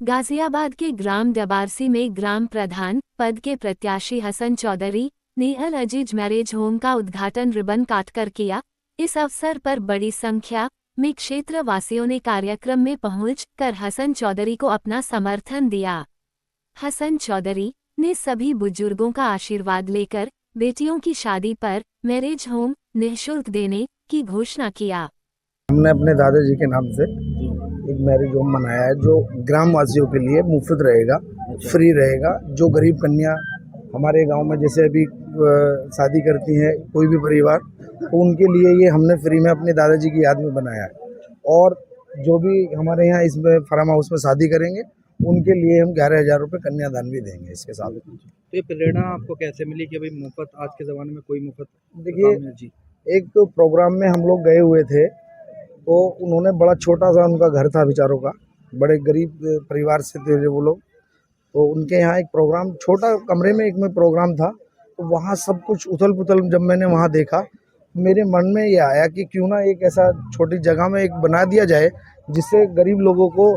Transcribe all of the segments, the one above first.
गाजियाबाद के ग्राम डबारसी में ग्राम प्रधान पद के प्रत्याशी हसन चौधरी ने अल अजीज मैरिज होम का उद्घाटन रिबन काटकर किया। इस अवसर पर बड़ी संख्या में क्षेत्र वासियों ने कार्यक्रम में पहुंच कर हसन चौधरी को अपना समर्थन दिया। हसन चौधरी ने सभी बुजुर्गों का आशीर्वाद लेकर बेटियों की शादी पर मैरिज होम निःशुल्क देने की घोषणा किया। हमने अपने दादाजी के नाम से एक मैरिज होम बनाया है जो ग्राम वासियों के लिए मुफ्त रहेगा, फ्री रहेगा। जो गरीब कन्या हमारे गांव में जैसे अभी शादी करती हैं कोई भी परिवार, तो उनके लिए ये हमने फ्री में अपने दादाजी की याद में बनाया है। और जो भी हमारे यहाँ इसमें फार्म हाउस में शादी करेंगे उनके लिए हम 11,000 रुपये कन्यादान भी देंगे इसके साथ। तो ये प्रेरणा आपको कैसे मिली कि भाई मुफ्त, आज के ज़माने में कोई मुफ्त? देखिए, एक तो प्रोग्राम में हम लोग गए हुए थे, तो उन्होंने बड़ा छोटा सा उनका घर था बेचारों का, बड़े गरीब परिवार से थे वो लोग। तो उनके यहाँ एक प्रोग्राम, छोटा कमरे में एक में प्रोग्राम था, तो वहाँ सब कुछ उथल पुथल जब मैंने वहाँ देखा, मेरे मन में ये आया कि क्यों ना एक ऐसा छोटी जगह में एक बना दिया जाए जिससे गरीब लोगों को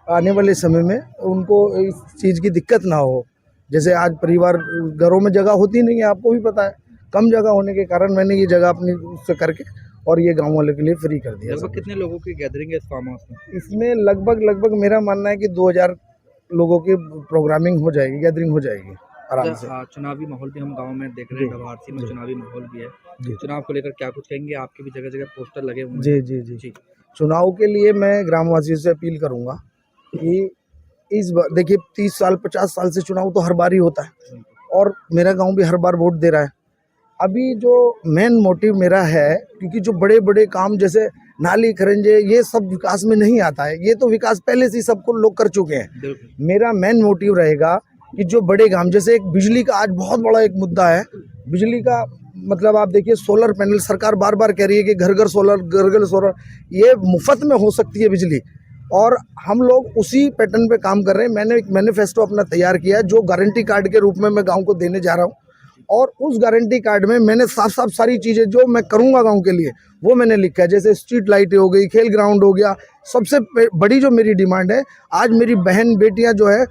आने वाले समय में उनको इस चीज़ की दिक्कत ना हो। जैसे आज परिवार घरों में जगह होती नहीं है, आपको भी पता है, कम जगह होने के कारण मैंने ये जगह अपनी उससे करके और ये गांव वालों के लिए फ्री कर दिया। लगभग कितने लोगों की गैदरिंग है इस फार्म हाउस में? इसमें लगभग मेरा मानना है कि 2000 लोगों की प्रोग्रामिंग हो जाएगी, गैदरिंग हो जाएगी आराम से। चुनावी माहौल भी हम गांव में देख रहे हैं, डबारसी में चुनावी माहौल भी है। चुनाव को लेकर क्या कुछ कहेंगे? आपके भी जगह जगह पोस्टर लगे हुए हैं। जी। चुनाव के लिए मैं ग्रामवासियों से अपील करूँगा कि इस बार देखिए 30 साल 50 साल से चुनाव तो हर बार ही होता है और मेरा गाँव भी हर बार वोट दे रहा है। अभी जो मेन मोटिव मेरा है, क्योंकि जो बड़े बड़े काम जैसे नाली खरंजे ये सब विकास में नहीं आता है, ये तो विकास पहले से ही सबको लोग कर चुके हैं। मेरा मेन मोटिव रहेगा कि जो बड़े काम, जैसे एक बिजली का आज बहुत बड़ा एक मुद्दा है, बिजली का मतलब आप देखिए सोलर पैनल सरकार बार बार कह रही है कि घर घर सोलर, ये मुफ्त में हो सकती है बिजली, और हम लोग उसी पैटर्न पे काम कर रहे हैं। मैंने एक मैनिफेस्टो अपना तैयार किया है जो गारंटी कार्ड के रूप में मैं गाँव को देने जा रहा हूँ, और उस गारंटी कार्ड में मैंने साफ सारी चीज़ें जो मैं करूंगा गांव के लिए वो मैंने लिखा है। जैसे स्ट्रीट लाइटें हो गई, खेल ग्राउंड हो गया। सबसे बड़ी जो मेरी डिमांड है, आज मेरी बहन बेटियां जो है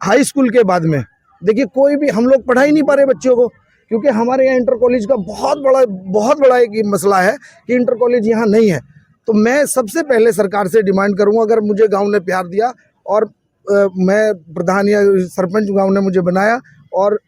हाई स्कूल के बाद में, देखिए कोई भी हम लोग पढ़ा ही नहीं पा रहे बच्चों को, क्योंकि हमारे यहाँ इंटर कॉलेज का बहुत बड़ा एक मसला है कि इंटर कॉलेज यहाँ नहीं है। तो मैं सबसे पहले सरकार से डिमांड करूँगा, अगर मुझे गाँव ने प्यार दिया और मैं प्रधान या सरपंच गाँव ने मुझे बनाया, और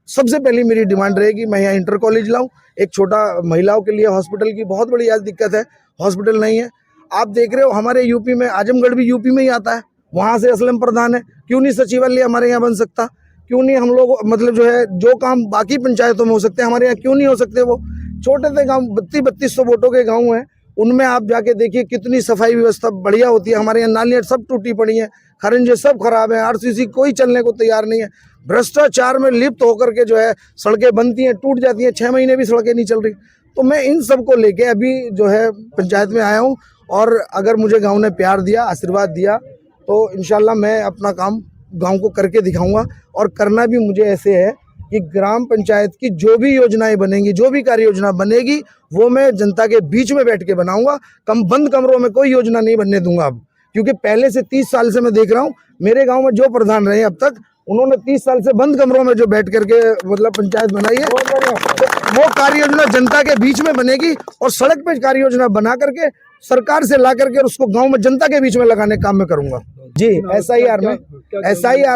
सबसे पहली मेरी डिमांड रहेगी मैं यहाँ इंटर कॉलेज लाऊं। एक छोटा महिलाओं के लिए हॉस्पिटल की बहुत बड़ी आज दिक्कत है, हॉस्पिटल नहीं है। आप देख रहे हो हमारे यूपी में, आजमगढ़ भी यूपी में ही आता है, वहाँ से असलम प्रधान है, क्यों नहीं सचिवालय हमारे यहाँ बन सकता? क्यों नहीं हम लोग मतलब जो है जो काम बाकी पंचायतों में हो सकते हैं हमारे यहाँ क्यों नहीं हो सकते? वो छोटे से गाँव 3200 वोटों के गाँव हैं, उनमें आप जाके देखिए कितनी सफाई व्यवस्था बढ़िया होती है। हमारे यहाँ नालियाँ सब टूटी पड़ी हैं, खरंजे सब खराब हैं, आरसीसी कोई चलने को तैयार नहीं है। भ्रष्टाचार में लिप्त होकर के जो है सड़कें बनती हैं, टूट जाती हैं, 6 महीने भी सड़कें नहीं चल रही। तो मैं इन सब को लेके अभी जो है पंचायत में आया हूँ, और अगर मुझे गांव ने प्यार दिया, आशीर्वाद दिया, तो इंशाल्लाह मैं अपना काम गांव को करके दिखाऊंगा। और करना भी मुझे ऐसे है कि ग्राम पंचायत की जो भी योजनाएं बनेंगी, जो भी कार्य योजना बनेगी, वो मैं जनता के बीच में बैठ के बनाऊंगा। बंद कमरों में कोई योजना नहीं बनने दूंगा अब, क्योंकि पहले से 30 साल से मैं देख रहा हूँ मेरे गाँव में जो प्रधान रहे अब तक, उन्होंने 30 साल से बंद कमरों में जो बैठ करके मतलब पंचायत बनाई है, तो वो कार्य योजना जनता के बीच में बनेगी, और सड़क पे कार्य योजना बना करके सरकार से ला करके उसको गांव में जनता के बीच में लगाने का काम मैं करूंगा। जी, SIR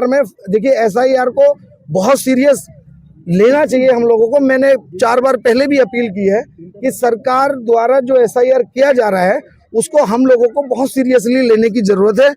में देखिए, SIR को बहुत सीरियस लेना चाहिए हम लोगों को। मैंने 4 बार पहले भी अपील की है कि सरकार द्वारा जो SIR किया जा रहा है उसको हम लोगों को बहुत सीरियसली लेने की जरूरत है।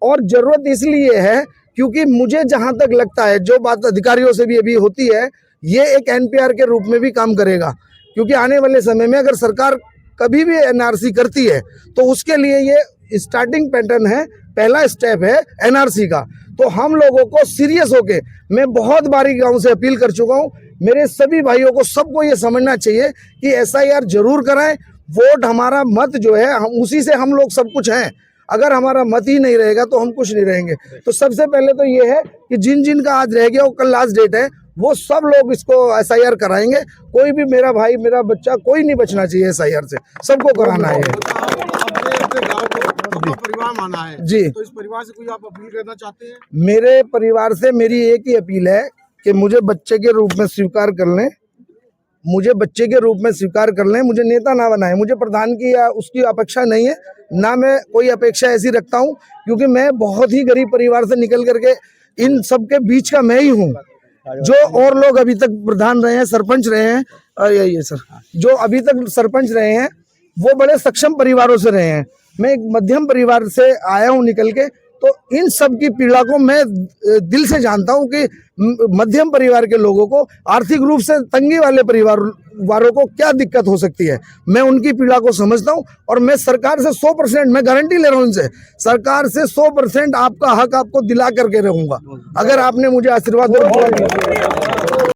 और जरूरत इसलिए है क्योंकि मुझे जहां तक लगता है, जो बात अधिकारियों से भी अभी होती है, ये एक NPR के रूप में भी काम करेगा। क्योंकि आने वाले समय में अगर सरकार कभी भी NRC करती है तो उसके लिए ये स्टार्टिंग पैटर्न है, पहला स्टेप है NRC का। तो हम लोगों को सीरियस होके, मैं बहुत बारी गाँव से अपील कर चुका हूँ, मेरे सभी भाइयों को सबको ये समझना चाहिए कि SIR जरूर कराएं। वोट हमारा, मत जो है, हम उसी से हम लोग सब कुछ हैं। अगर हमारा मत ही नहीं रहेगा तो हम कुछ नहीं रहेंगे। तो सबसे पहले तो ये है कि जिन का आज रह गया, वो कल लास्ट डेट है, वो सब लोग इसको SIR कराएंगे। कोई भी मेरा भाई, मेरा बच्चा, कोई नहीं बचना चाहिए SIR से, सबको कराना है। अपने गांव को अपना परिवार माना है जी। तो इस परिवार से कोई आप अपील करना चाहते हैं? मेरे परिवार से मेरी एक ही अपील है कि मुझे बच्चे के रूप में स्वीकार कर लें, मुझे बच्चे के रूप में स्वीकार कर लें, मुझे नेता ना बनाए, मुझे प्रधान की या उसकी अपेक्षा नहीं है, ना मैं कोई अपेक्षा ऐसी रखता हूं, क्योंकि मैं बहुत ही गरीब परिवार से निकल करके इन सब के बीच का मैं ही हूं। जो और लोग अभी तक प्रधान रहे हैं, सरपंच रहे हैं, ये सर जो अभी तक सरपंच रहे हैं वो बड़े सक्षम परिवारों से रहे हैं, मैं एक मध्यम परिवार से आया हूं निकल के, तो इन सब की पीड़ा को मैं दिल से जानता हूं कि मध्यम परिवार के लोगों को, आर्थिक रूप से तंगी वाले परिवार वालों को क्या दिक्कत हो सकती है, मैं उनकी पीड़ा को समझता हूं। और मैं सरकार से 100%, मैं गारंटी ले रहा हूं इनसे, सरकार से 100% आपका हक आपको दिला करके रहूंगा, अगर आपने मुझे आशीर्वाद दिया।